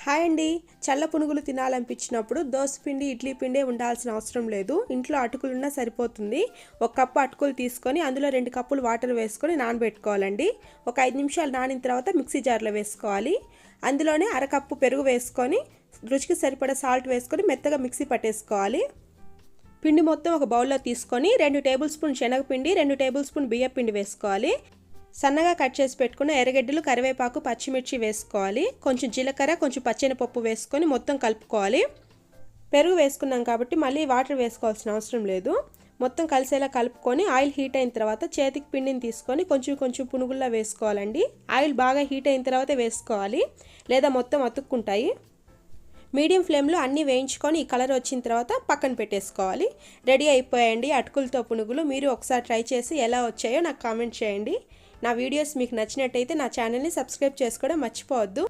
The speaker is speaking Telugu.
హాయ్ అండి. చల్ల పునుగులు తినాలనిపించినప్పుడు దోస పిండి ఇడ్లీ పిండి ఉండాల్సిన అవసరం లేదు. ఇంట్లో అటుకులున్నా సరిపోతుంది. ఒక కప్పు అటుకులు తీసుకొని అందులో 2 కప్పులు వాటర్ వేసుకొని నానబెట్టుకోవాలండి. ఒక 5 నిమిషాలు నానిన తర్వాత మిక్సీ జార్లో వేసుకోవాలి. అందులోనే అరకప్పు పెరుగు వేసుకొని రుచికి సరిపడా సాల్ట్ వేసుకొని మెత్తగా మిక్సీ పట్టేసుకోవాలి. పిండి మొత్తం ఒక బౌల్లో తీసుకొని 2 టేబుల్ స్పూన్ శనగపిండి, 2 టేబుల్ స్పూన్ బియ్యం పిండి వేసుకోవాలి. సన్నగా కట్ చేసి పెట్టుకున్న ఎర్రగడ్డలు, కరివేపాకు, పచ్చిమిర్చి వేసుకోవాలి. కొంచెం జీలకర్ర, కొంచెం పచ్చెనపప్పు వేసుకొని మొత్తం కలుపుకోవాలి. పెరుగు వేసుకున్నాం కాబట్టి మళ్ళీ వాటర్ వేసుకోవాల్సిన అవసరం లేదు. మొత్తం కలిసేలా కలుపుకొని ఆయిల్ హీట్ అయిన తర్వాత చేతికి పిండిని తీసుకొని కొంచెం కొంచెం పునుగుల్లా వేసుకోవాలండి. ఆయిల్ బాగా హీట్ అయిన తర్వాత వేసుకోవాలి, లేదా మొత్తం అతుక్కుంటాయి. మీడియం ఫ్లేమ్లో అన్నీ వేయించుకొని ఈ కలర్ వచ్చిన తర్వాత పక్కన పెట్టేసుకోవాలి. రెడీ అయిపోయాయండి అటుకులతో పునుగులు. మీరు ఒకసారి ట్రై చేసి ఎలా వచ్చాయో నాకు కామెంట్ చేయండి. నా వీడియోస్ మీకు నచ్చినట్టయితే నా ఛానల్ని సబ్స్క్రైబ్ చేసుకోవడం మర్చిపోవద్దు.